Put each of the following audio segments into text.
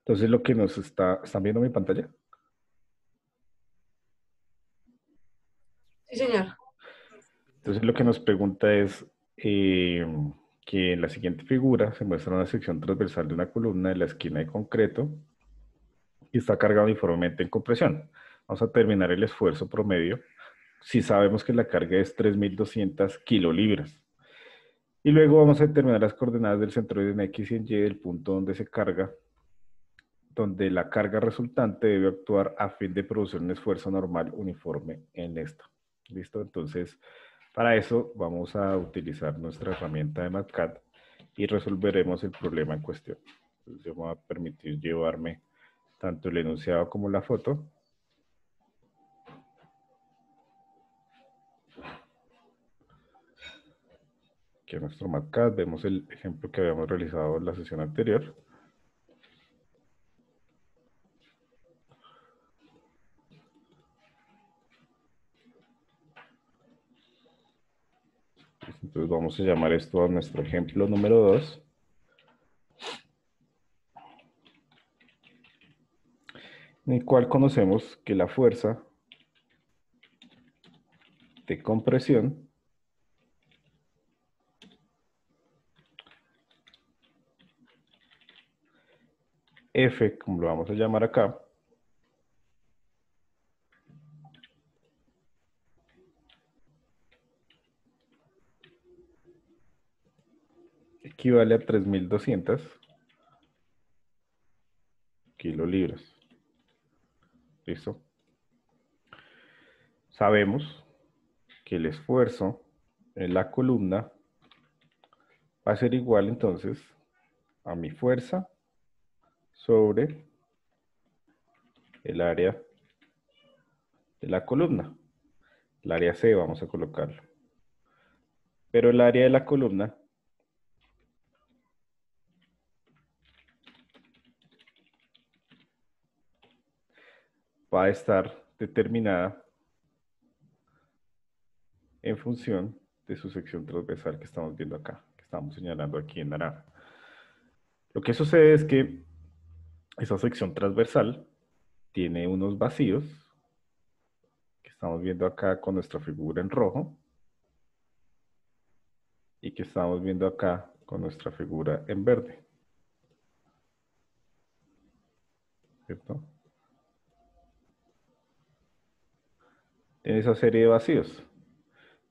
Entonces lo que nos ¿están viendo mi pantalla? Sí, señor. Entonces lo que nos pregunta es que en la siguiente figura se muestra una sección transversal de una columna de la esquina de concreto y está cargado uniformemente en compresión. Vamos a terminar el esfuerzo promedio si sabemos que la carga es 3.200 kilolibras. Y luego vamos a determinar las coordenadas del centroide en X y en Y del punto donde se carga, donde la carga resultante debe actuar a fin de producir un esfuerzo normal uniforme en esto. ¿Listo? Entonces, para eso vamos a utilizar nuestra herramienta de MATCAD y resolveremos el problema en cuestión. Entonces, yo me voy a permitir llevarme tanto el enunciado como la foto. Aquí en nuestro MATCAD vemos el ejemplo que habíamos realizado en la sesión anterior. Entonces vamos a llamar esto a nuestro ejemplo número 2. En el cual conocemos que la fuerza de compresión F, como lo vamos a llamar acá, equivale a 3.200 kilolibras. ¿Listo? Sabemos que el esfuerzo en la columna va a ser igual entonces a mi fuerza sobre el área de la columna. El área C vamos a colocarlo. Pero el área de la columna va a estar determinada en función de su sección transversal que estamos viendo acá, que estamos señalando aquí en naranja. Lo que sucede es que esa sección transversal tiene unos vacíos que estamos viendo acá con nuestra figura en rojo y que estamos viendo acá con nuestra figura en verde. ¿Cierto? Tiene esa serie de vacíos.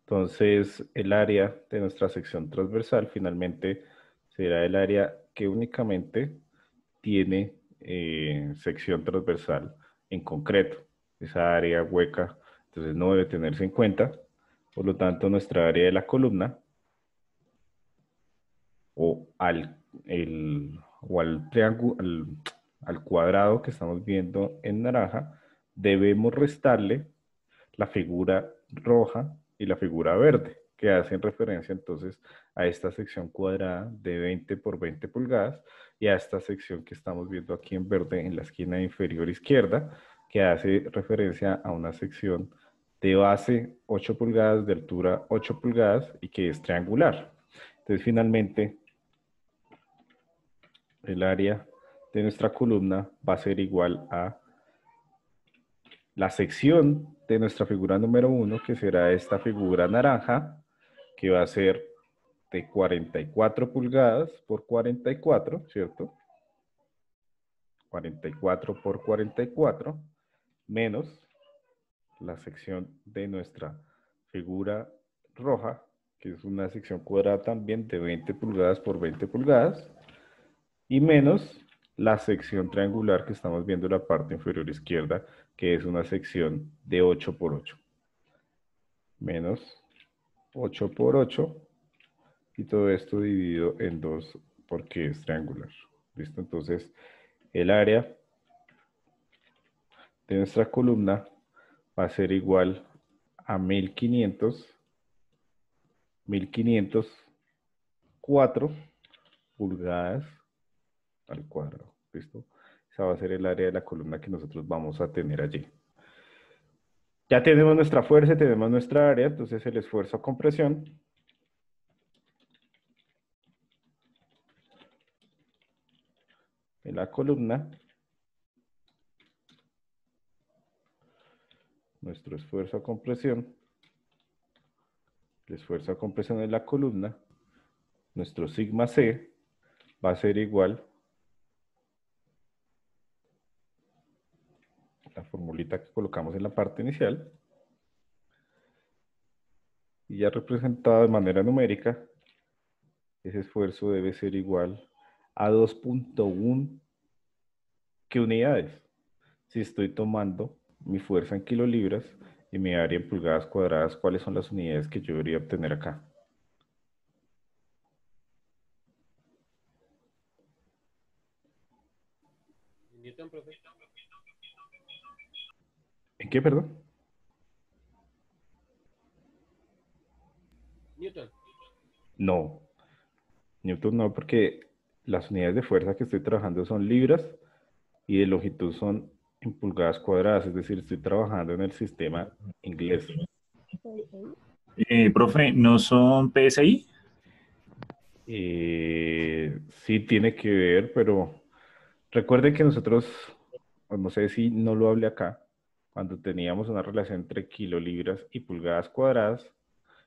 Entonces, el área de nuestra sección transversal finalmente será el área que únicamente tiene sección transversal en concreto. Esa área hueca, entonces no debe tenerse en cuenta. Por lo tanto, nuestra área de la columna o al triángulo, al cuadrado que estamos viendo en naranja, debemos restarle la figura roja y la figura verde, que hacen referencia entonces a esta sección cuadrada de 20 por 20 pulgadas y a esta sección que estamos viendo aquí en verde en la esquina inferior izquierda, que hace referencia a una sección de base 8 pulgadas, de altura 8 pulgadas y que es triangular. Entonces finalmente el área de nuestra columna va a ser igual a la sección de nuestra figura número 1, que será esta figura naranja, que va a ser de 44 pulgadas por 44, ¿cierto? 44 por 44, menos la sección de nuestra figura roja, que es una sección cuadrada también de 20 pulgadas por 20 pulgadas, y menos la sección triangular que estamos viendo en la parte inferior izquierda, que es una sección de 8 por 8. Menos 8 por 8 y todo esto dividido en 2 porque es triangular. ¿Listo? Entonces, el área de nuestra columna va a ser igual a 1504 pulgadas al cuadrado. ¿Listo? Esa va a ser el área de la columna que nosotros vamos a tener allí. Ya tenemos nuestra fuerza, tenemos nuestra área, entonces el esfuerzo a compresión en la columna nuestro esfuerzo a compresión, el esfuerzo a compresión en la columna, nuestro sigma C va a ser igual a la formulita que colocamos en la parte inicial, y ya representado de manera numérica, ese esfuerzo debe ser igual a 2.1, ¿qué unidades? Si estoy tomando mi fuerza en kilolibras y mi área en pulgadas cuadradas, ¿cuáles son las unidades que yo debería obtener acá? Newton, profe. ¿En qué, perdón? Newton. No, Newton no, porque las unidades de fuerza que estoy trabajando son libras y de longitud son en pulgadas cuadradas, es decir, estoy trabajando en el sistema inglés. Profe, ¿no son PSI? Sí tiene que ver, pero recuerden que nosotros, o no sé si no lo hablé acá, cuando teníamos una relación entre kilolibras y pulgadas cuadradas,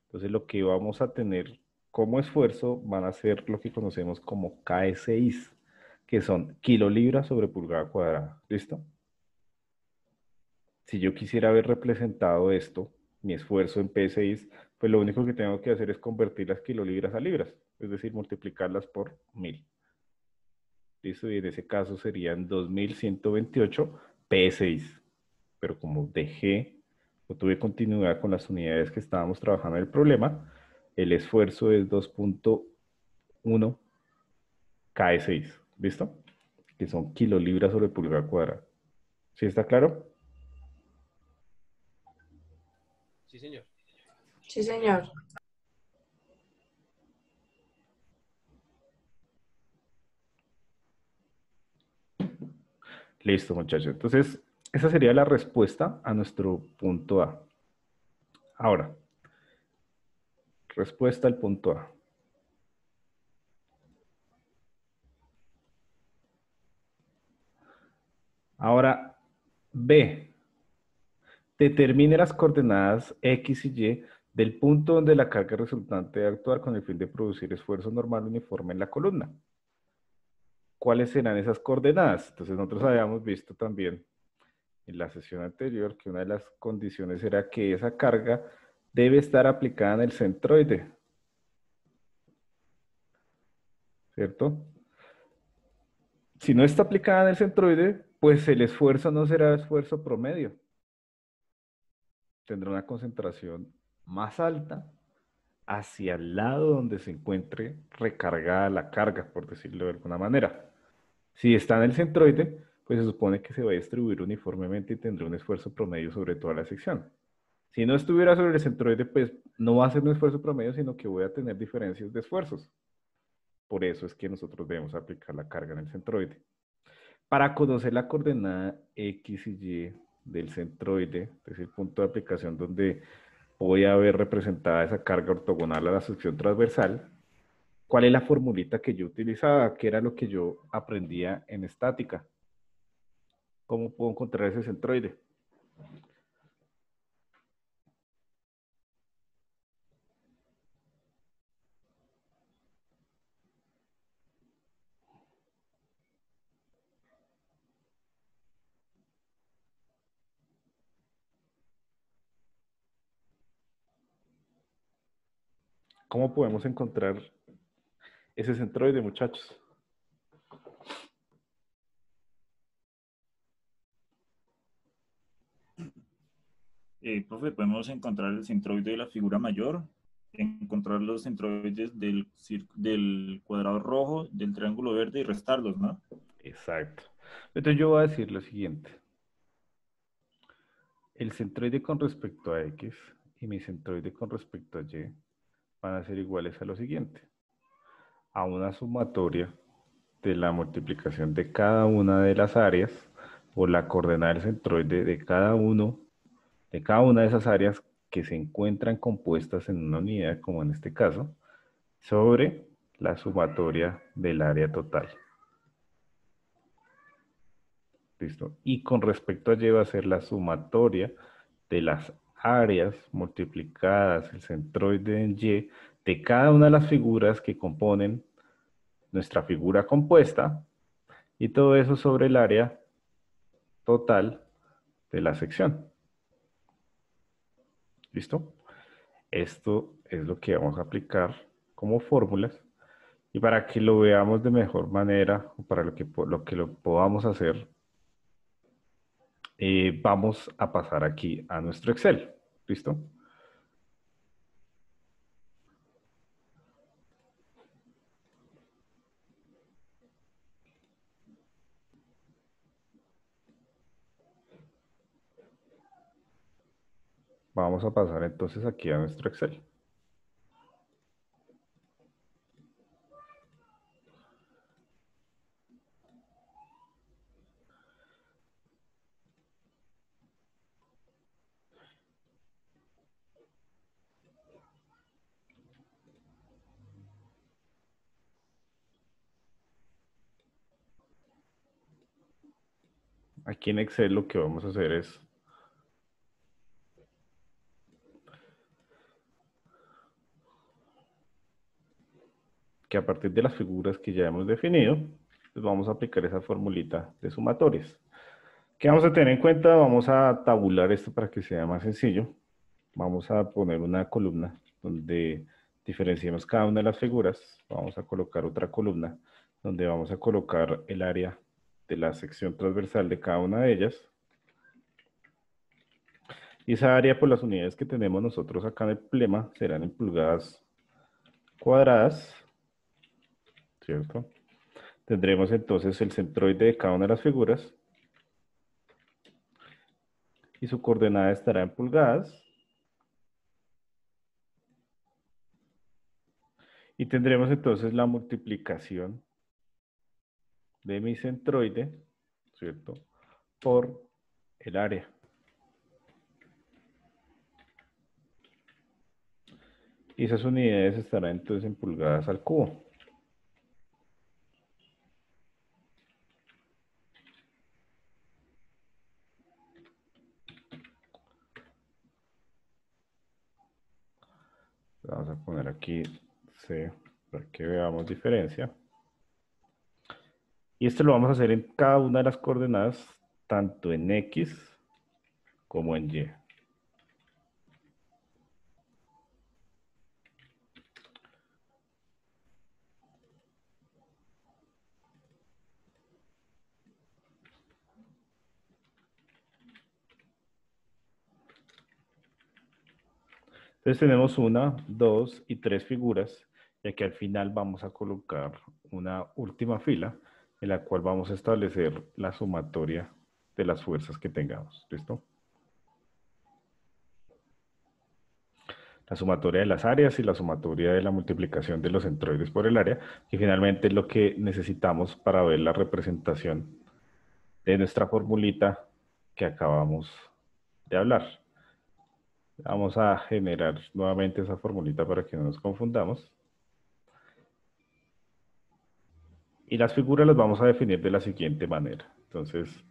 entonces lo que vamos a tener como esfuerzo van a ser lo que conocemos como KSIs, que son kilolibras sobre pulgada cuadrada. ¿Listo? Si yo quisiera haber representado esto, mi esfuerzo en PSIs, pues lo único que tengo que hacer es convertir las kilolibras a libras, es decir, multiplicarlas por 1000. ¿Listo? Y en ese caso serían 2128 PSIs. Pero como dejé o tuve continuidad con las unidades que estábamos trabajando en el problema, el esfuerzo es 2.1 KS6. ¿Listo? Que son kilolibras sobre pulgada cuadrada. ¿Sí está claro? Sí, señor. Sí, señor. Listo, muchachos. Entonces, esa sería la respuesta a nuestro punto A. Ahora, respuesta al punto A. Ahora, B. Determine las coordenadas X y Y del punto donde la carga resultante debe actuar con el fin de producir esfuerzo normal uniforme en la columna. ¿Cuáles serán esas coordenadas? Entonces nosotros habíamos visto también en la sesión anterior que una de las condiciones era que esa carga debe estar aplicada en el centroide, ¿cierto? Si no está aplicada en el centroide, pues el esfuerzo no será esfuerzo promedio. Tendrá una concentración más alta hacia el lado donde se encuentre recargada la carga, por decirlo de alguna manera. Si está en el centroide, pues se supone que se va a distribuir uniformemente y tendrá un esfuerzo promedio sobre toda la sección. Si no estuviera sobre el centroide, pues no va a ser un esfuerzo promedio, sino que voy a tener diferencias de esfuerzos. Por eso es que nosotros debemos aplicar la carga en el centroide. Para conocer la coordenada X y Y del centroide, es decir, punto de aplicación donde voy a ver representada esa carga ortogonal a la sección transversal, ¿cuál es la formulita que yo utilizaba? ¿Qué era lo que yo aprendía en estática? ¿Cómo puedo encontrar ese centroide? ¿Cómo podemos encontrar ese centroide, muchachos? Profe, podemos encontrar el centroide de la figura mayor, encontrar los centroides del cuadrado rojo, del triángulo verde y restarlos, ¿no? Exacto. Entonces yo voy a decir lo siguiente. El centroide con respecto a X y mi centroide con respecto a Y van a ser iguales a lo siguiente. A una sumatoria de la multiplicación de cada una de las áreas o la coordenada del centroide de cada una de esas áreas que se encuentran compuestas en una unidad, como en este caso, sobre la sumatoria del área total. ¿Listo? Y con respecto a Y va a ser la sumatoria de las áreas multiplicadas el centroide en Y de cada una de las figuras que componen nuestra figura compuesta, y todo eso sobre el área total de la sección. ¿Listo? Esto es lo que vamos a aplicar como fórmulas, y para que lo veamos de mejor manera, o para lo que lo podamos hacer, vamos a pasar aquí a nuestro Excel. ¿Listo? Vamos a pasar entonces aquí a nuestro Excel. Aquí en Excel lo que vamos a hacer es que a partir de las figuras que ya hemos definido, pues vamos a aplicar esa formulita de sumatorias. ¿Qué vamos a tener en cuenta? Vamos a tabular esto para que sea más sencillo. Vamos a poner una columna donde diferenciemos cada una de las figuras. Vamos a colocar otra columna donde vamos a colocar el área de la sección transversal de cada una de ellas. Y esa área, por las unidades que tenemos nosotros acá en el problema, serán en pulgadas cuadradas, ¿cierto? Tendremos entonces el centroide de cada una de las figuras y su coordenada estará en pulgadas. Y tendremos entonces la multiplicación de mi centroide, ¿cierto?, por el área. Y esas unidades estarán entonces en pulgadas al cubo. Vamos a poner aquí C para que veamos diferencia. Y esto lo vamos a hacer en cada una de las coordenadas, tanto en X como en Y. Entonces tenemos 1, 2 y 3 figuras, y aquí al final vamos a colocar una última fila en la cual vamos a establecer la sumatoria de las fuerzas que tengamos. ¿Listo? La sumatoria de las áreas y la sumatoria de la multiplicación de los centroides por el área, que finalmente es lo que necesitamos para ver la representación de nuestra formulita que acabamos de hablar. Vamos a generar nuevamente esa formulita para que no nos confundamos. Y las figuras las vamos a definir de la siguiente manera. Entonces,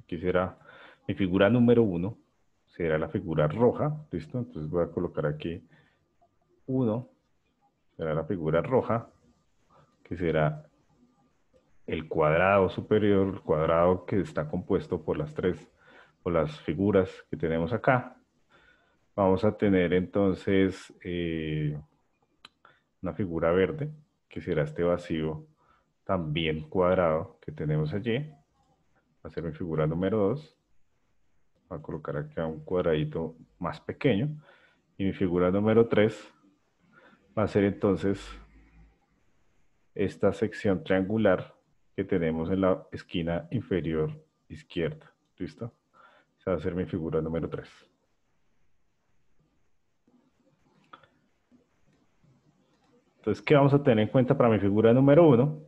aquí será mi figura número 1, será la figura roja, ¿listo? Entonces voy a colocar aquí 1, será la figura roja, que será el cuadrado superior, el cuadrado que está compuesto por por las figuras que tenemos acá. Vamos a tener entonces una figura verde, que será este vacío también cuadrado que tenemos allí. Va a ser mi figura número 2. Voy a colocar acá un cuadradito más pequeño. Y mi figura número 3 va a ser entonces esta sección triangular que tenemos en la esquina inferior izquierda. ¿Listo? Esa va a ser mi figura número 3. Entonces, ¿qué vamos a tener en cuenta para mi figura número 1?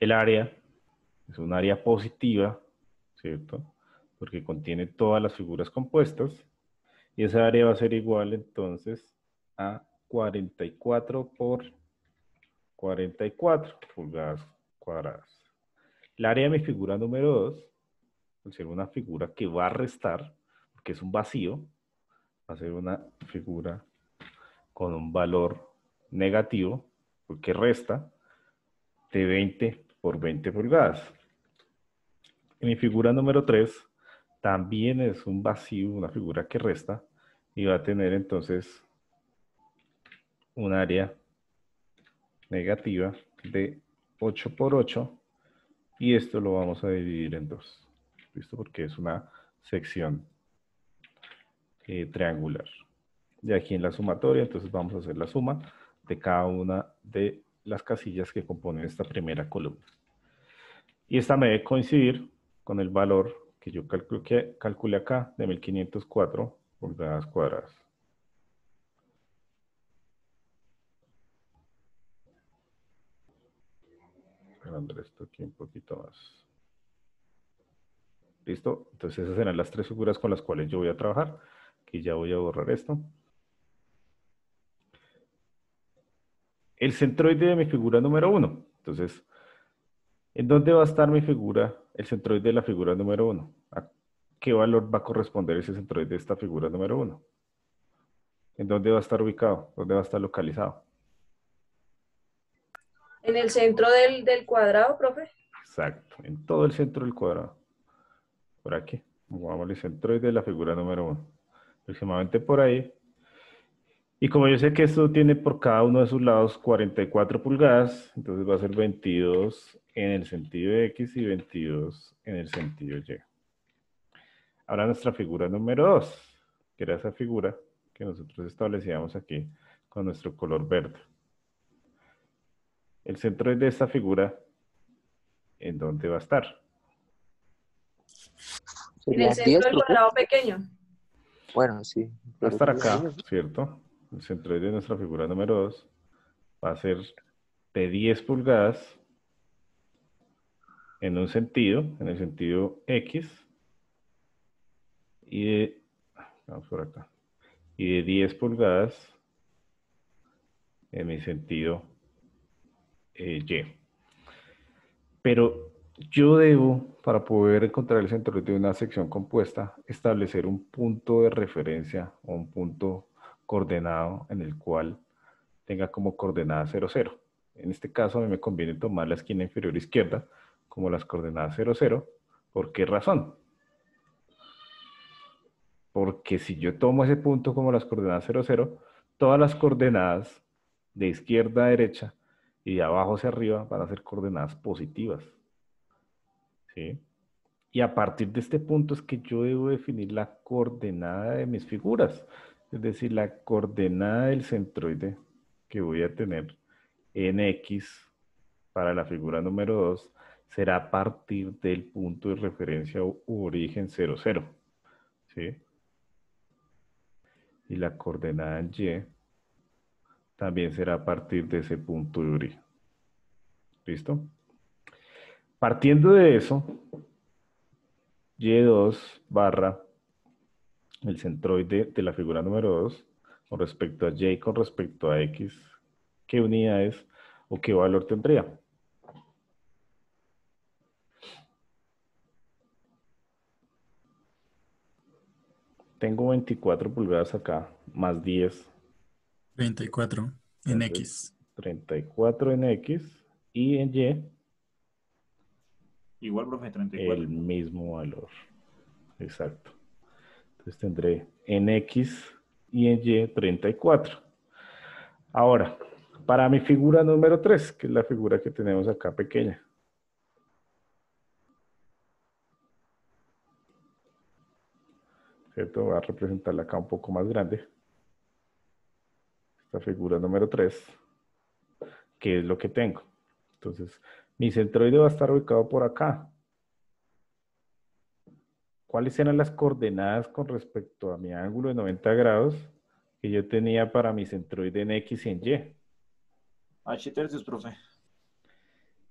El área es un área positiva, ¿cierto? Porque contiene todas las figuras compuestas. Y esa área va a ser igual entonces a 44 por 44 pulgadas cuadradas. El área de mi figura número 2, al ser una figura que va a restar, porque es un vacío, va a ser una figura con un valor negativo, porque resta, de 20 por 20 pulgadas. En mi figura número 3, también es un vacío, una figura que resta, y va a tener entonces un área negativa de 8 por 8, y esto lo vamos a dividir en 2. ¿Listo? Porque es una sección triangular. Y aquí en la sumatoria, entonces vamos a hacer la suma de cada una de las casillas que componen esta primera columna. Y esta me debe coincidir con el valor que yo calculé acá de 1504 pulgadas cuadradas. Agrandar esto aquí un poquito más. ¿Listo? Entonces esas serán las tres figuras con las cuales yo voy a trabajar. Aquí ya voy a borrar esto. El centroide de mi figura número 1. Entonces, ¿en dónde va a estar mi figura, el centroide de la figura número 1? ¿A qué valor va a corresponder ese centroide de esta figura número 1? ¿En dónde va a estar ubicado? ¿Dónde va a estar localizado? En el centro del cuadrado, profe. Exacto, en todo el centro del cuadrado. Por aquí. Vamos al centroide de la figura número 1. Aproximadamente por ahí. Y como yo sé que esto tiene por cada uno de sus lados 44 pulgadas, entonces va a ser 22 en el sentido X y 22 en el sentido Y. Ahora nuestra figura número 2, que era esa figura que nosotros establecíamos aquí con nuestro color verde. El centro de esta figura, ¿en dónde va a estar? En el centro del cuadrado pequeño. Bueno, sí. Va a estar acá, ¿cierto? El centro de nuestra figura número 2 va a ser de 10 pulgadas en un sentido, en el sentido X, y de, vamos por acá, y de 10 pulgadas en mi sentido Y. Pero yo debo, para poder encontrar el centroide de una sección compuesta, establecer un punto de referencia o un punto coordenado en el cual tenga como coordenada 0, 0. En este caso a mí me conviene tomar la esquina inferior izquierda como las coordenadas 0, 0. ¿Por qué razón? Porque si yo tomo ese punto como las coordenadas 0, 0, todas las coordenadas de izquierda a derecha y de abajo hacia arriba van a ser coordenadas positivas. ¿Sí? Y a partir de este punto es que yo debo definir la coordenada de mis figuras. Es decir, la coordenada del centroide que voy a tener en X para la figura número 2 será a partir del punto de referencia u origen 0, 0. ¿Sí? Y la coordenada en Y también será a partir de ese punto de origen. ¿Listo? Partiendo de eso, Y2 barra el centroide de la figura número 2 con respecto a Y con respecto a X, ¿qué unidades o qué valor tendría? Tengo 24 pulgadas acá, más 10. 34 en X. 34 en X y en Y. Igual, profe, 34. El mismo valor. Exacto. Entonces tendré en X y en Y 34. Ahora, para mi figura número 3, que es la figura que tenemos acá pequeña. ¿Cierto? Voy a representarla acá un poco más grande. Esta figura número 3, que es lo que tengo. Entonces, mi centroide va a estar ubicado por acá. ¿Cuáles eran las coordenadas con respecto a mi ángulo de 90 grados que yo tenía para mi centroide en X y en Y? H tercios, profe.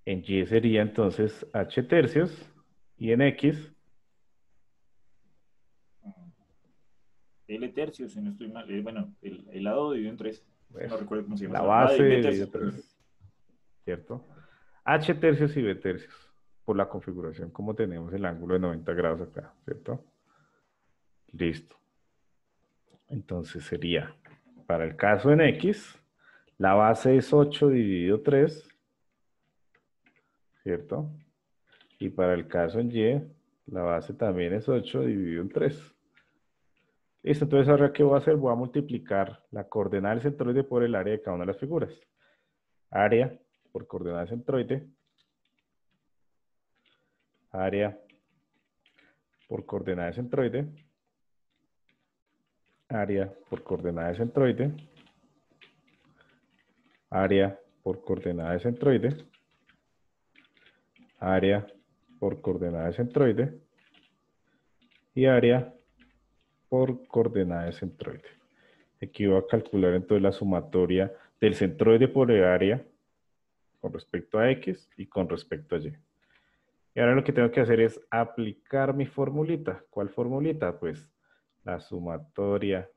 En Y sería entonces H tercios y en X L tercios, si no estoy mal. Bueno, el lado dividido en 3. No recuerdo cómo se llama. la base B de tercios. 3, ¿cierto? H tercios y B tercios. por la configuración como tenemos el ángulo de 90 grados acá, ¿cierto? Listo. Entonces sería, para el caso en X, la base es 8 dividido 3, ¿cierto? Y para el caso en Y, la base también es 8 dividido en 3. Listo, entonces ahora ¿qué voy a hacer? Voy a multiplicar la coordenada del centroide por el área de cada una de las figuras. Área por coordenada del centroide. Área por coordenada del centroide. Área por coordenada del centroide. Área por coordenada del centroide. Área por coordenada del centroide. Y área por coordenada del centroide. Aquí voy a calcular entonces la sumatoria del centroide por el área con respecto a X y con respecto a Y. Y ahora lo que tengo que hacer es aplicar mi formulita. ¿Cuál formulita? Pues la sumatoria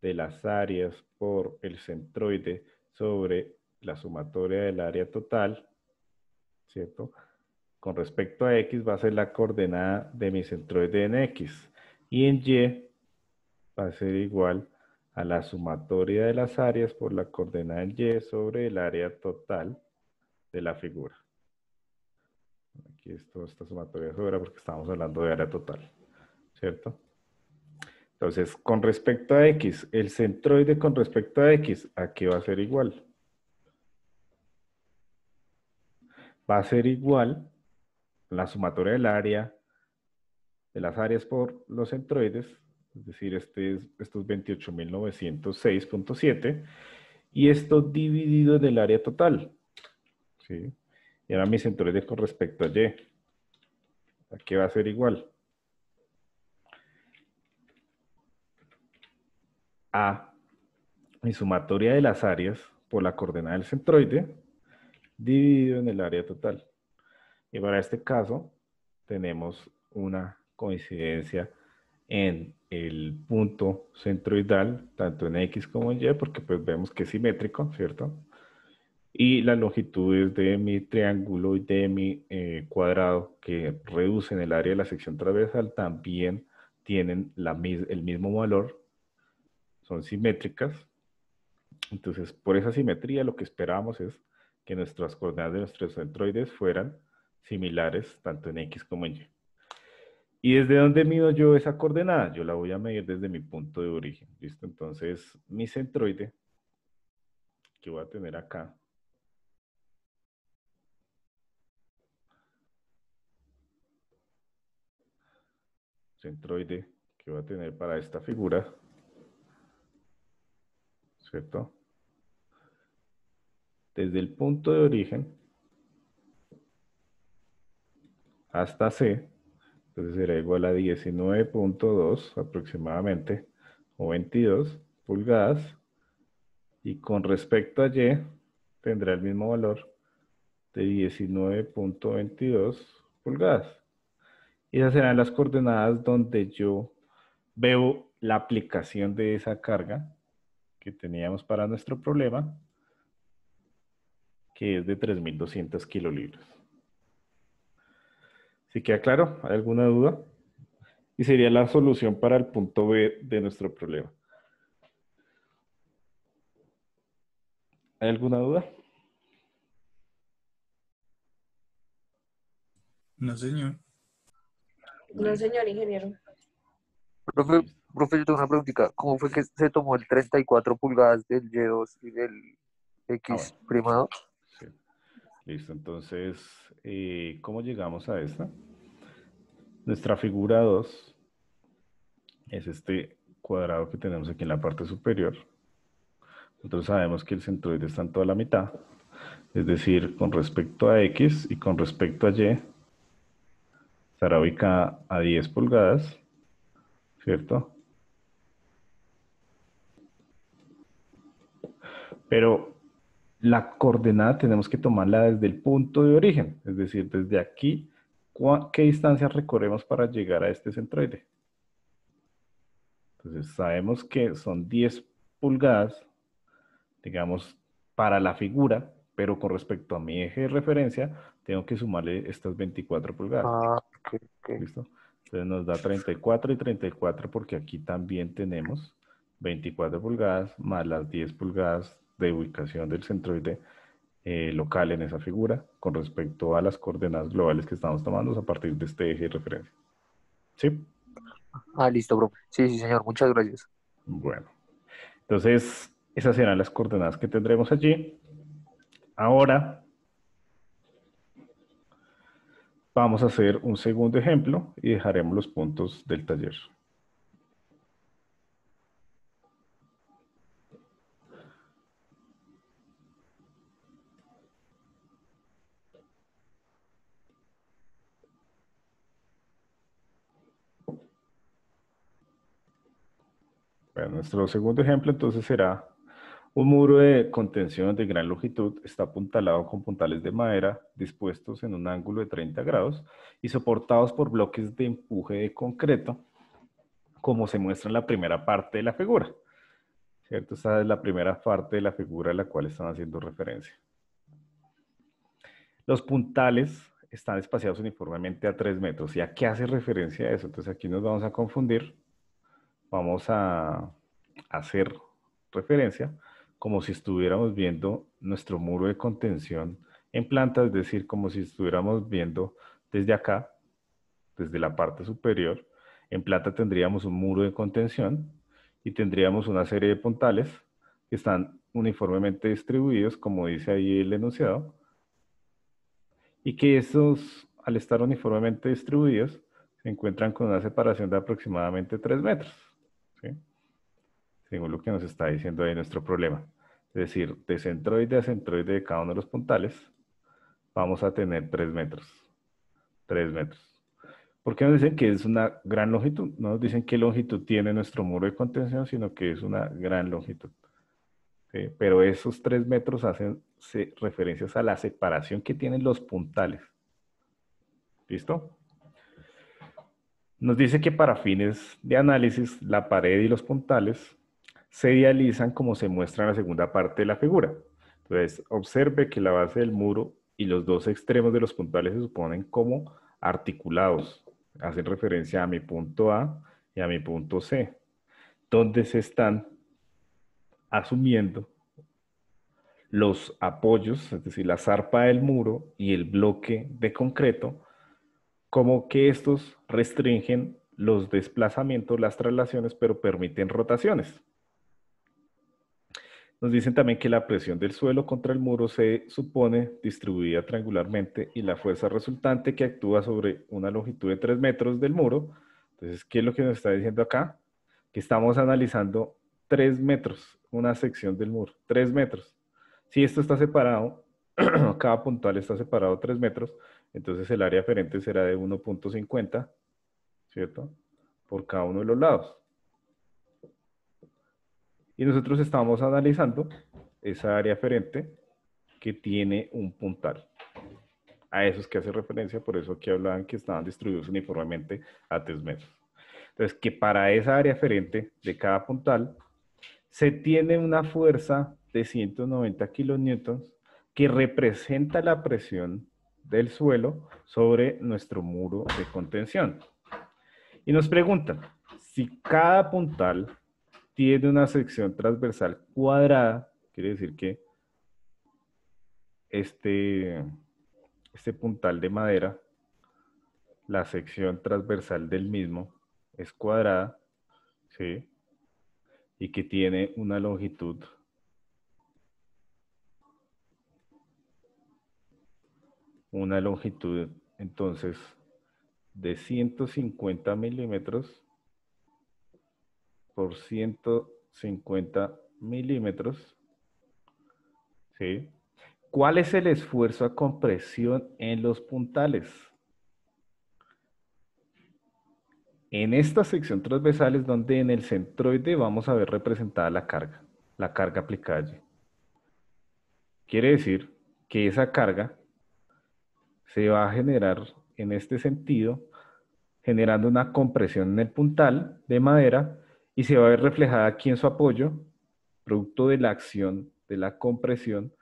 de las áreas por el centroide sobre la sumatoria del área total, ¿cierto? Con respecto a X va a ser la coordenada de mi centroide en X. Y en Y va a ser igual a la sumatoria de las áreas por la coordenada en Y sobre el área total de la figura. Aquí esto, esta sumatoria sobra porque estamos hablando de área total, ¿cierto? Entonces, con respecto a X, el centroide con respecto a X, ¿a qué va a ser igual? Va a ser igual la sumatoria del área de las áreas por los centroides, es decir, estos 28.906.7, y esto dividido en el área total, ¿sí? Y ahora mi centroide con respecto a Y, ¿a qué va a ser igual? A mi sumatoria de las áreas por la coordenada del centroide dividido en el área total. Y para este caso tenemos una coincidencia en el punto centroidal, tanto en X como en Y, porque pues vemos que es simétrico, ¿cierto? Y las longitudes de mi triángulo y de mi cuadrado que reducen el área de la sección transversal también tienen el mismo valor, son simétricas. Entonces, por esa simetría, lo que esperábamos es que nuestras coordenadas de nuestros centroides fueran similares tanto en X como en Y. ¿Y desde dónde mido yo esa coordenada? Yo la voy a medir desde mi punto de origen. ¿Listo? Entonces, mi centroide, que voy a tener acá, centroide que voy a tener para esta figura, ¿cierto? Desde el punto de origen hasta C, entonces será igual a 19.2 aproximadamente, o 22 pulgadas, y con respecto a Y, tendrá el mismo valor de 19.22 pulgadas. Y esas serán las coordenadas donde yo veo la aplicación de esa carga que teníamos para nuestro problema, que es de 3.200 kilolibras. ¿Sí queda claro? ¿Hay alguna duda? Y sería la solución para el punto B de nuestro problema. ¿Hay alguna duda? No, señor. No, señor ingeniero. Profe, profe, yo tengo una preguntita. ¿Cómo fue que se tomó el 34 pulgadas del Y2 y del X Bueno. primado? Sí. Listo, entonces, ¿cómo llegamos a esta? Nuestra figura 2 es este cuadrado que tenemos aquí en la parte superior. Nosotros sabemos que el centroide está en toda la mitad, es decir, con respecto a X y con respecto a Y, estará ubicada a 10 pulgadas, ¿cierto? Pero la coordenada tenemos que tomarla desde el punto de origen, es decir, desde aquí, ¿qué distancia recorremos para llegar a este centroide? Entonces sabemos que son 10 pulgadas, digamos, para la figura, pero con respecto a mi eje de referencia, tengo que sumarle estas 24 pulgadas. Ah, ok, ok. ¿Listo? Entonces nos da 34 y 34 porque aquí también tenemos 24 pulgadas más las 10 pulgadas de ubicación del centroide local en esa figura con respecto a las coordenadas globales que estamos tomando a partir de este eje de referencia. ¿Sí? Ah, listo, profe. Sí, sí, señor. Muchas gracias. Bueno. Entonces, esas serán las coordenadas que tendremos allí. Ahora vamos a hacer un segundo ejemplo y dejaremos los puntos del taller. Bueno, nuestro segundo ejemplo entonces será un muro de contención de gran longitud, está apuntalado con puntales de madera dispuestos en un ángulo de 30 grados y soportados por bloques de empuje de concreto, como se muestra en la primera parte de la figura. ¿Cierto? Esta es la primera parte de la figura a la cual están haciendo referencia. Los puntales están espaciados uniformemente a 3 metros. ¿Y a qué hace referencia eso? Entonces aquí nos vamos a confundir. Vamos a hacer referencia como si estuviéramos viendo nuestro muro de contención en planta, es decir, como si estuviéramos viendo desde acá, desde la parte superior. En planta tendríamos un muro de contención y tendríamos una serie de puntales que están uniformemente distribuidos, como dice ahí el enunciado, y que estos, al estar uniformemente distribuidos, se encuentran con una separación de aproximadamente 3 metros, ¿sí? Según lo que nos está diciendo ahí nuestro problema. Es decir, de centroide a centroide de cada uno de los puntales, vamos a tener 3 metros. 3 metros. ¿Por qué nos dicen que es una gran longitud? No nos dicen qué longitud tiene nuestro muro de contención, sino que es una gran longitud. ¿Sí? Pero esos 3 metros hacen referencias a la separación que tienen los puntales. ¿Listo? Nos dice que para fines de análisis, la pared y los puntales se idealizan como se muestra en la segunda parte de la figura. Entonces, observe que la base del muro y los dos extremos de los puntales se suponen como articulados. Hacen referencia a mi punto A y a mi punto C, donde se están asumiendo los apoyos, es decir, la zarpa del muro y el bloque de concreto, como que estos restringen los desplazamientos, las traslaciones, pero permiten rotaciones. Nos dicen también que la presión del suelo contra el muro se supone distribuida triangularmente y la fuerza resultante que actúa sobre una longitud de 3 metros del muro. Entonces, ¿qué es lo que nos está diciendo acá? Que estamos analizando 3 metros, una sección del muro, 3 metros. Si esto está separado, cada puntal está separado 3 metros, entonces el área aferente será de 1.50, ¿cierto? Por cada uno de los lados. Y nosotros estamos analizando esa área aferente que tiene un puntal. A eso es que hace referencia, por eso aquí hablaban que estaban distribuidos uniformemente a 3 metros. Entonces, que para esa área aferente de cada puntal se tiene una fuerza de 190 kilonewtons que representa la presión del suelo sobre nuestro muro de contención. Y nos preguntan, si cada puntal tiene una sección transversal cuadrada, quiere decir que este puntal de madera, la sección transversal del mismo es cuadrada, ¿sí? Y que tiene una longitud entonces de 150 milímetros por 150 milímetros, ¿sí? ¿Cuál es el esfuerzo a compresión en los puntales? En esta sección transversal es donde en el centroide vamos a ver representada la carga aplicada allí. Quiere decir que esa carga se va a generar en este sentido, generando una compresión en el puntal de madera y se va a ver reflejada aquí en su apoyo, producto de la acción de la compresión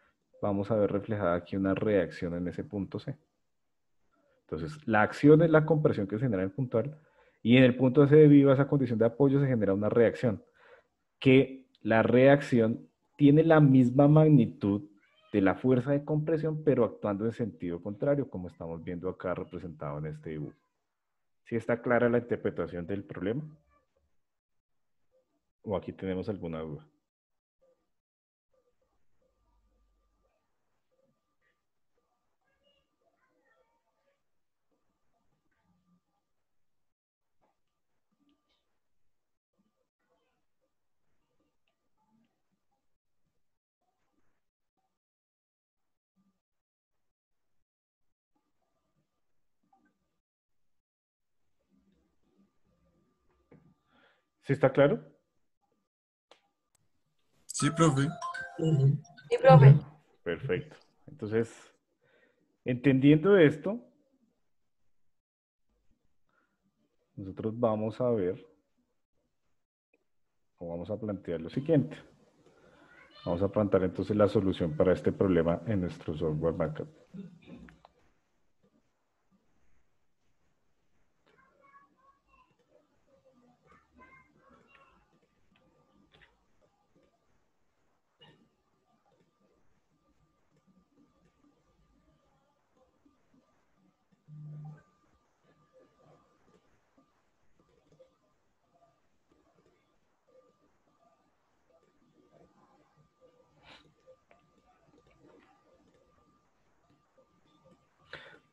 vamos a ver reflejada aquí una reacción en ese punto C. Entonces, la acción es la compresión que se genera en el puntal y en el punto C debido a esa condición de apoyo se genera una reacción, que la reacción tiene la misma magnitud de la fuerza de compresión, pero actuando en sentido contrario, como estamos viendo acá representado en este dibujo. ¿Sí está clara la interpretación del problema? ¿O aquí tenemos alguna duda? ¿Sí está claro? Sí, profe. Sí, profe. Perfecto. Entonces, entendiendo esto, nosotros vamos a ver, o vamos a plantear lo siguiente. Vamos a plantear entonces la solución para este problema en nuestro software MATLAB.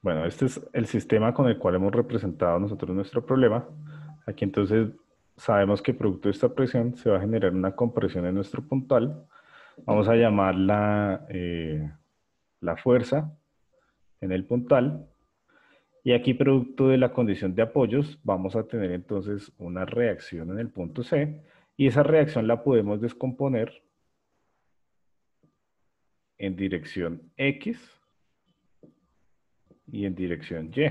Bueno, este es el sistema con el cual hemos representado nosotros nuestro problema. Aquí entonces sabemos que producto de esta presión se va a generar una compresión en nuestro puntal. Vamos a llamarla la fuerza en el puntal. Y aquí producto de la condición de apoyos vamos a tener entonces una reacción en el punto C. Y esa reacción la podemos descomponer en dirección X y en dirección Y.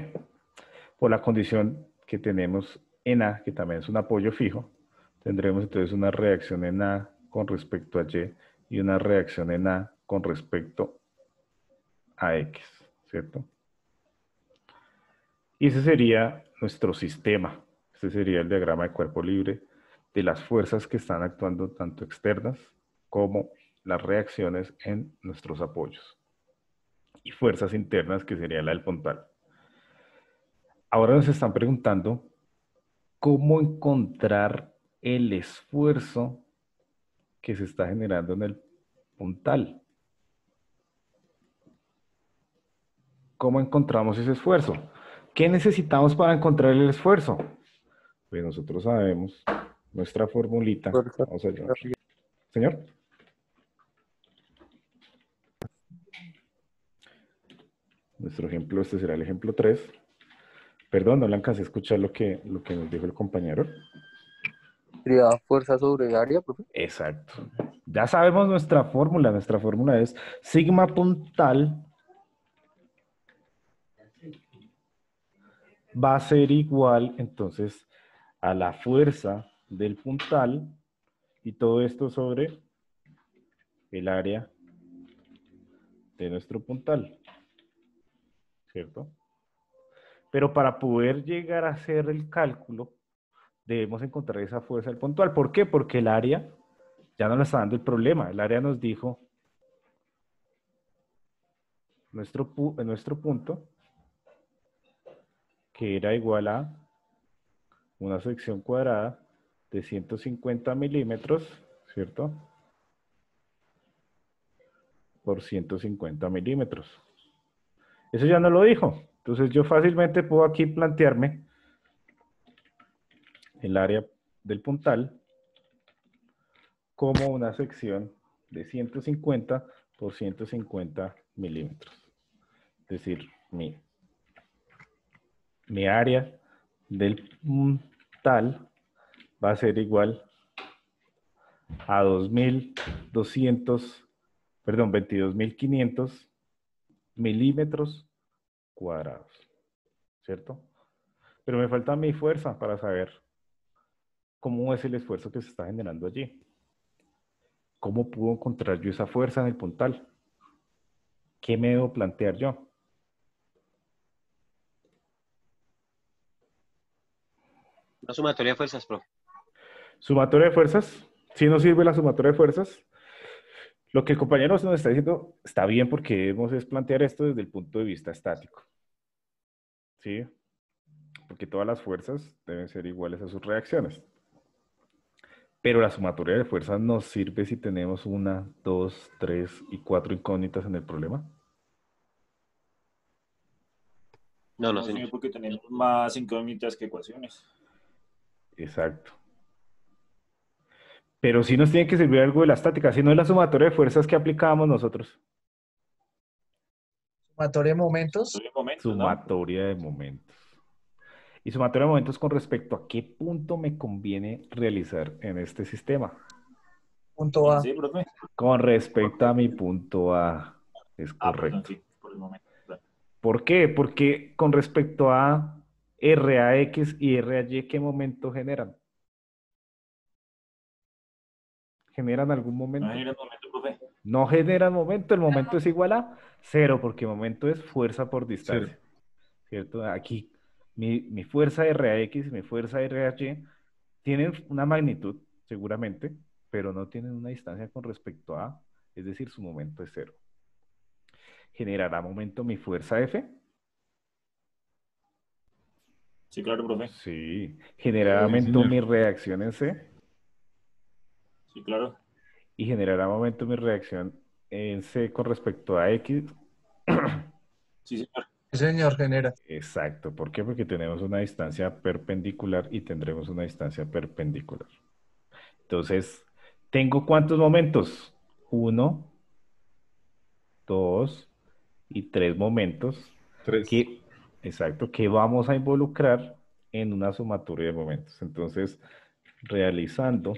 Por la condición que tenemos en A, que también es un apoyo fijo, tendremos entonces una reacción en A con respecto a Y una reacción en A con respecto a X, ¿cierto? Y ese sería nuestro sistema. Este sería el diagrama de cuerpo libre de las fuerzas que están actuando tanto externas como las reacciones en nuestros apoyos. Y fuerzas internas, que sería la del puntal. Ahora nos están preguntando cómo encontrar el esfuerzo que se está generando en el puntal. ¿Cómo encontramos ese esfuerzo? ¿Qué necesitamos para encontrar el esfuerzo? Pues nosotros sabemos nuestra formulita. Fuerza. Vamos a ayudar. Señor. Nuestro ejemplo, este será el ejemplo 3. Perdón, no le alcancé a escuchar lo que nos dijo el compañero. Sería fuerza sobre área, profe. Exacto. Ya sabemos nuestra fórmula. Nuestra fórmula es sigma puntal va a ser igual entonces a la fuerza del puntal y todo esto sobre el área de nuestro puntal, ¿cierto? Pero para poder llegar a hacer el cálculo, debemos encontrar esa fuerza del puntal. ¿Por qué? Porque el área ya no nos está dando el problema. El área nos dijo en nuestro punto que era igual a una sección cuadrada de 150 milímetros, ¿cierto? Por 150 milímetros. Eso ya no lo dijo. Entonces yo fácilmente puedo aquí plantearme el área del puntal como una sección de 150 por 150 milímetros. Es decir, mi área del puntal va a ser igual a 22.500 milímetros cuadrados, ¿cierto? Pero me falta mi fuerza para saber cómo es el esfuerzo que se está generando allí. ¿Cómo puedo encontrar yo esa fuerza en el puntal? ¿qué me debo plantear yo? Una sumatoria de fuerzas, profe. Sumatoria de fuerzas. Si no sirve la sumatoria de fuerzas, lo que el compañero nos está diciendo está bien porque debemos es plantear esto desde el punto de vista estático. ¿Sí? Porque todas las fuerzas deben ser iguales a sus reacciones. Pero la sumatoria de fuerzas nos sirve si tenemos 1, 2, 3 y 4 incógnitas en el problema. No, No, señor. señor, porque tenemos más incógnitas que ecuaciones. Exacto. Pero sí nos tiene que servir algo de la estática, si no es la sumatoria de fuerzas que aplicábamos nosotros. Sumatoria de momentos. Son momentos, ¿no? Sumatoria de momentos. Y sumatoria de momentos con respecto a qué punto me conviene realizar en este sistema. Punto A. Sí, profe. Con respecto a mi punto A. Es Ah, perdón, correcto. sí, por el momento. Claro. ¿Por qué? Porque con respecto a RAX y RAY, ¿qué momento generan? ¿Generan algún No momento? genera el momento, profe. No generan momento, el momento es igual a 0, porque momento es fuerza por distancia. ¿Cierto? Aquí, mi fuerza RAX y mi fuerza RAY tienen una magnitud, seguramente, pero no tienen una distancia con respecto a, es decir, su momento es 0. ¿Generará momento mi fuerza F? Sí, claro, profe. Sí. ¿Generará momento mi reacción en C? Sí, claro. Y generará momento mi reacción en C con respecto a X. Sí, señor. Sí, señor, genera. Exacto. ¿Por qué? Porque tenemos una distancia perpendicular y tendremos una distancia perpendicular. Entonces, ¿tengo cuántos momentos? 1, 2 y 3 momentos. Exacto, que vamos a involucrar en una sumatoria de momentos. Entonces, realizando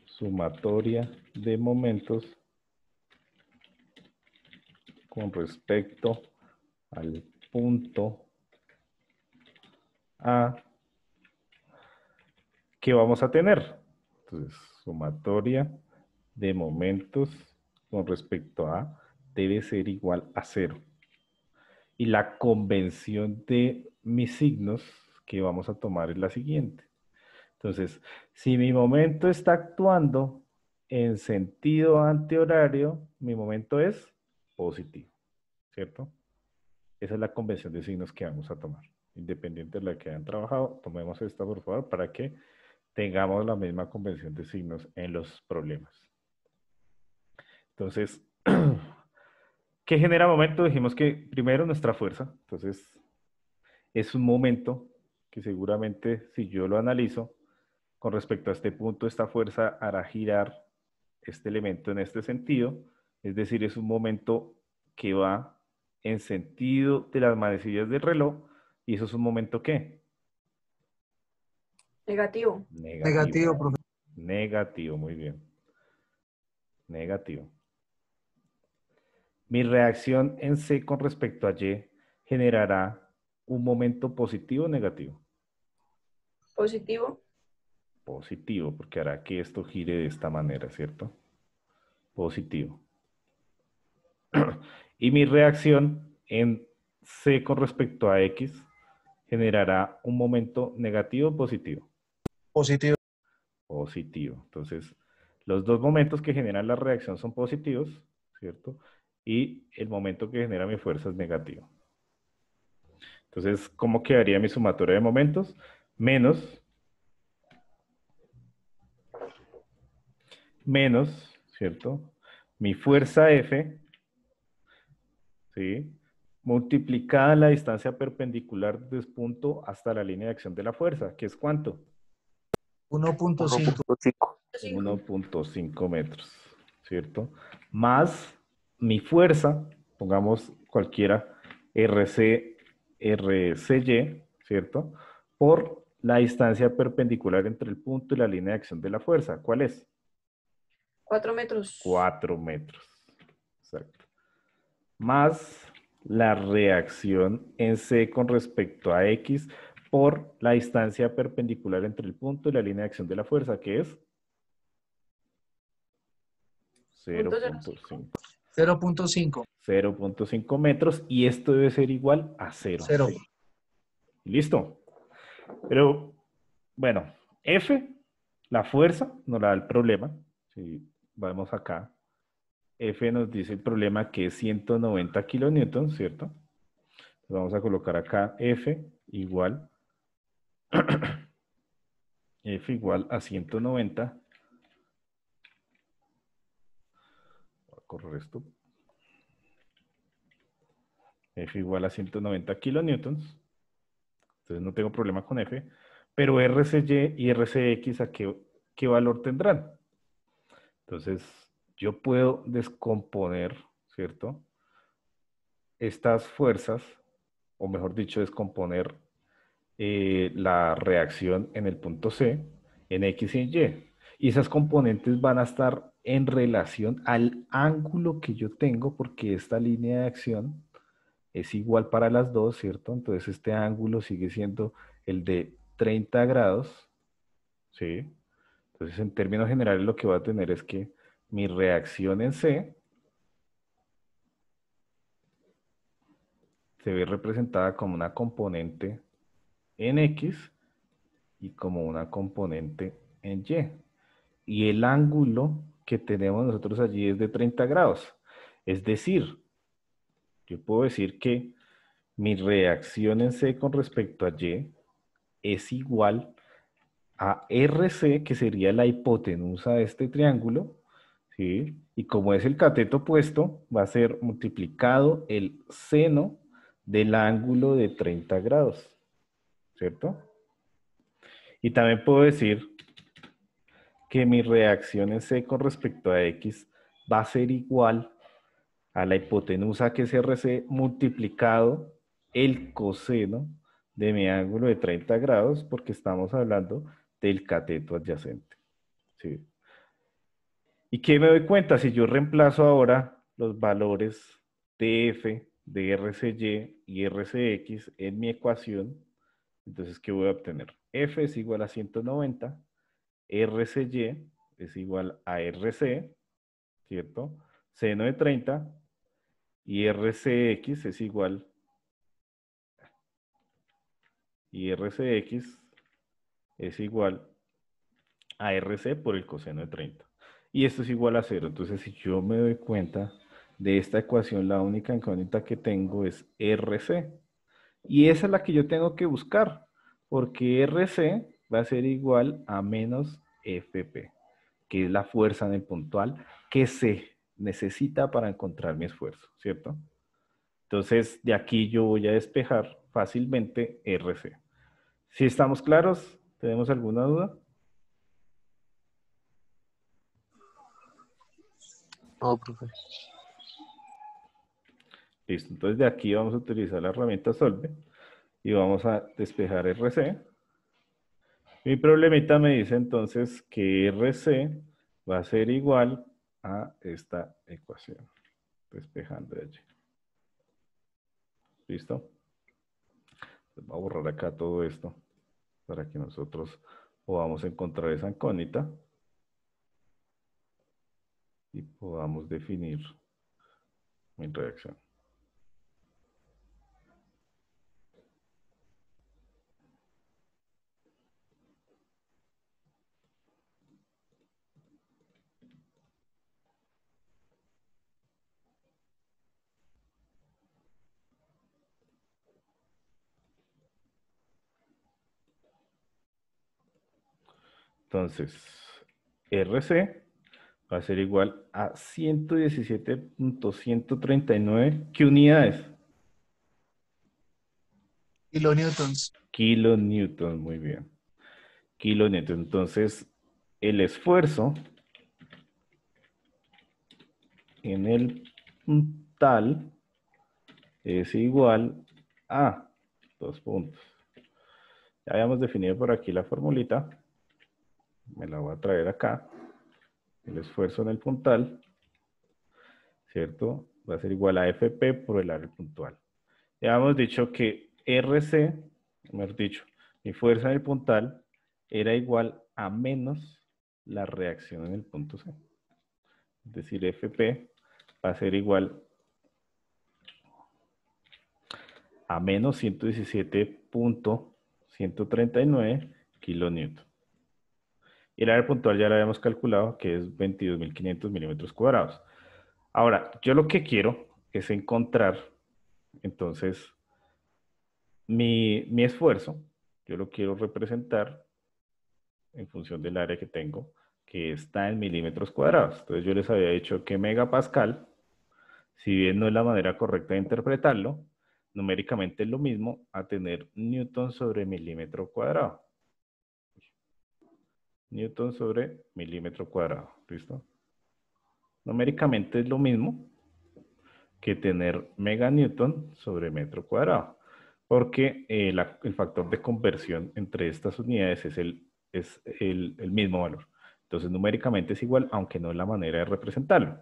sumatoria de momentos con respecto al punto A, ¿qué vamos a tener? Entonces, sumatoria de momentos con respecto a debe ser igual a 0. Y la convención de mis signos que vamos a tomar es la siguiente. Entonces, si mi momento está actuando en sentido antihorario, mi momento es positivo, ¿cierto? Esa es la convención de signos que vamos a tomar. Independiente de la que hayan trabajado, tomemos esta, por favor, para que tengamos la misma convención de signos en los problemas. Entonces, ¿qué genera momento? Dijimos que primero nuestra fuerza. Entonces, es un momento que seguramente si yo lo analizo, con respecto a este punto, esta fuerza hará girar este elemento en este sentido, es decir, es un momento que va en sentido de las manecillas del reloj, y eso es un momento ¿qué? Negativo. Negativo, profe. Negativo, muy bien. Negativo. Mi reacción en C con respecto a Y generará un momento positivo o negativo. Positivo. Positivo, porque hará que esto gire de esta manera, ¿cierto? Positivo. Y mi reacción en C con respecto a X generará un momento negativo o positivo. Positivo. Positivo. Entonces, los dos momentos que generan la reacción son positivos, ¿cierto? Y el momento que genera mi fuerza es negativo. Entonces, ¿cómo quedaría mi sumatoria de momentos? Menos, ¿cierto? Mi fuerza F, ¿sí? Multiplicada la distancia perpendicular desde punto hasta la línea de acción de la fuerza, que es ¿cuánto? 1.5. 1.5. 1.5 metros, ¿cierto? Más mi fuerza, pongamos cualquiera, RCY, ¿cierto? Por la distancia perpendicular entre el punto y la línea de acción de la fuerza. ¿Cuál es? 4 metros. 4 metros. Exacto. Más la reacción en C con respecto a X por la distancia perpendicular entre el punto y la línea de acción de la fuerza, que es 0.5. 0.5. 0.5 metros y esto debe ser igual a 0. 0. ¿Listo? Pero, bueno, F, la fuerza, nos la da el problema. Si vamos acá, F nos dice el problema que es 190 kilonewtons, ¿cierto? Entonces vamos a colocar acá F igual F igual a 190. Voy a correr esto. F igual a 190 kilonewtons. Entonces no tengo problema con F. Pero RCY y RCX, ¿a qué valor tendrán? Entonces yo puedo descomponer, ¿cierto? Estas fuerzas, o mejor dicho, descomponer la reacción en el punto C, en X y en Y. Y esas componentes van a estar en relación al ángulo que yo tengo, porque esta línea de acción es igual para las dos, ¿cierto? Entonces este ángulo sigue siendo el de 30 grados, ¿sí? Entonces en términos generales lo que va a tener es que mi reacción en C se ve representada como una componente en X y como una componente en Y. Y el ángulo que tenemos nosotros allí es de 30 grados. Es decir, yo puedo decir que mi reacción en C con respecto a Y es igual a RC, que sería la hipotenusa de este triángulo, ¿sí? Y como es el cateto opuesto, va a ser multiplicado el seno del ángulo de 30 grados, ¿cierto? Y también puedo decir que mi reacción en C con respecto a X va a ser igual a la hipotenusa, que es RC, multiplicado el coseno de mi ángulo de 30 grados, porque estamos hablando del cateto adyacente. ¿Sí? ¿Y qué me doy cuenta? Si yo reemplazo ahora los valores de F, de RCY y RCX en mi ecuación, entonces, ¿qué voy a obtener? F es igual a 190, RCY es igual a RC, ¿cierto? Seno de 30 y RCX es igual a RC por el coseno de 30. Y esto es igual a 0. Entonces, si yo me doy cuenta de esta ecuación, la única incógnita que tengo es RC. Y esa es la que yo tengo que buscar, porque RC va a ser igual a menos FP, que es la fuerza en el puntual que se necesita para encontrar mi esfuerzo, ¿cierto? Entonces, de aquí yo voy a despejar fácilmente RC. ¿Sí estamos claros? ¿Tenemos alguna duda? No, profe. Listo, entonces de aquí vamos a utilizar la herramienta Solve y vamos a despejar RC. Mi problemita me dice entonces que RC va a ser igual a esta ecuación, despejando de allí. ¿Listo? Voy a borrar acá todo esto para que nosotros podamos encontrar esa incógnita y podamos definir mi reacción. Entonces, RC va a ser igual a 117.139. ¿Qué unidades? Kilonewtons. Kilonewton, muy bien. Kilonewton. Entonces, el esfuerzo en el puntal es igual a 2 puntos. Ya habíamos definido por aquí la formulita. Me la voy a traer acá. El esfuerzo en el puntal, ¿cierto? Va a ser igual a FP por el área puntual. Ya hemos dicho que RC, mejor dicho, mi fuerza en el puntal era igual a menos la reacción en el punto C. es decir, FP va a ser igual a menos 117.139 kilonewton. Y el área puntual ya la habíamos calculado, que es 22.500 milímetros cuadrados. Ahora, yo lo que quiero es encontrar, entonces, mi esfuerzo. Yo lo quiero representar en función del área que tengo, que está en milímetros cuadrados. Entonces, yo les había dicho que megapascal, si bien no es la manera correcta de interpretarlo, numéricamente es lo mismo a tener newton sobre milímetro cuadrado. Newton sobre milímetro cuadrado. ¿Listo? Numéricamente es lo mismo que tener meganewton sobre metro cuadrado. Porque el factor de conversión entre estas unidades es el mismo valor. Entonces, numéricamente es igual, aunque no es la manera de representarlo.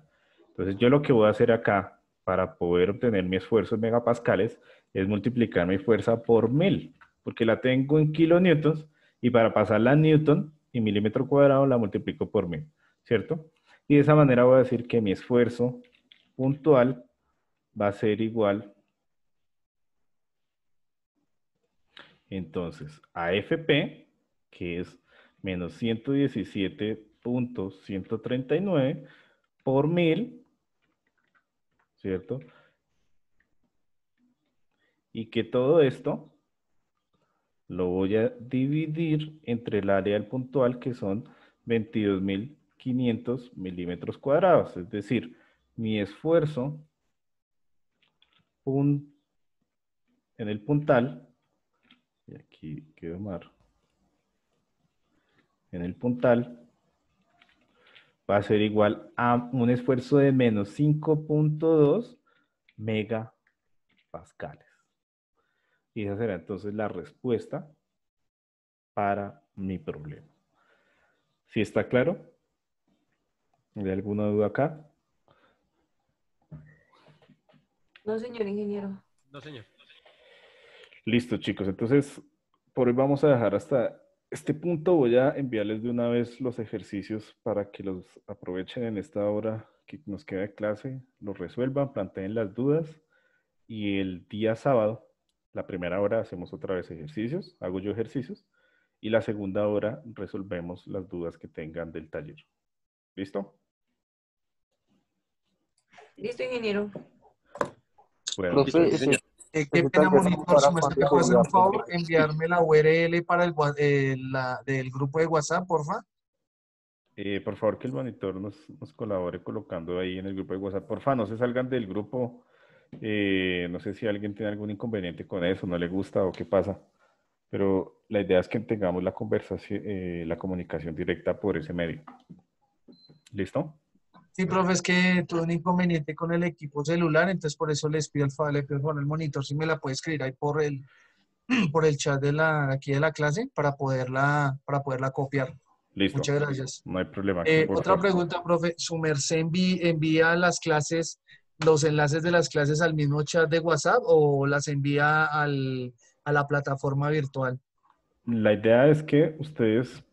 Entonces, yo lo que voy a hacer acá, para poder obtener mi esfuerzo en megapascales, es multiplicar mi fuerza por 1000, porque la tengo en kilonewtons, y para pasarla a newton y milímetro cuadrado la multiplico por 1000, ¿cierto? Y de esa manera voy a decir que mi esfuerzo puntual va a ser igual, entonces, a FP, que es menos 117.139 por 1000, ¿cierto? Y que todo esto lo voy a dividir entre el área del puntual, que son 22.500 milímetros cuadrados. Es decir, mi esfuerzo en el puntal, y aquí quedó mal, en el puntal va a ser igual a un esfuerzo de menos 5.2 megapascales. Y esa será entonces la respuesta para mi problema. ¿Sí está claro? ¿Hay alguna duda acá? No, señor ingeniero. No, señor. Listo, chicos. Entonces, por hoy vamos a dejar hasta este punto. Voy a enviarles de una vez los ejercicios para que los aprovechen en esta hora que nos queda de clase, los resuelvan, planteen las dudas. Y el día sábado, la primera hora, hacemos otra vez ejercicios. Hago yo ejercicios. Y la segunda hora resolvemos las dudas que tengan del taller. ¿Listo? Listo, ingeniero. Bueno, Listo, Profe, sí, señor. Qué ese pena, taller monitor, para si me cuándo puede hacer un sería, favor, profe. enviarme la URL para del grupo de WhatsApp, porfa. por favor, que el monitor nos colabore colocando ahí en el grupo de WhatsApp. Porfa, no se salgan del grupo. No sé si alguien tiene algún inconveniente con eso, no le gusta o qué pasa. Pero la idea es que tengamos la conversación, la comunicación directa por ese medio. ¿Listo? Sí, profe, es que tuve un inconveniente con el equipo celular, entonces por eso les pido el favor, le pido por el monitor, si me la puede escribir ahí por el chat aquí de la clase para poderla copiar. Listo. Muchas gracias. No hay problema. Aquí, por Otra favor. pregunta, profe. ¿Su merced envía las clases, los enlaces de las clases al mismo chat de WhatsApp o las envía a la plataforma virtual? La idea es que ustedes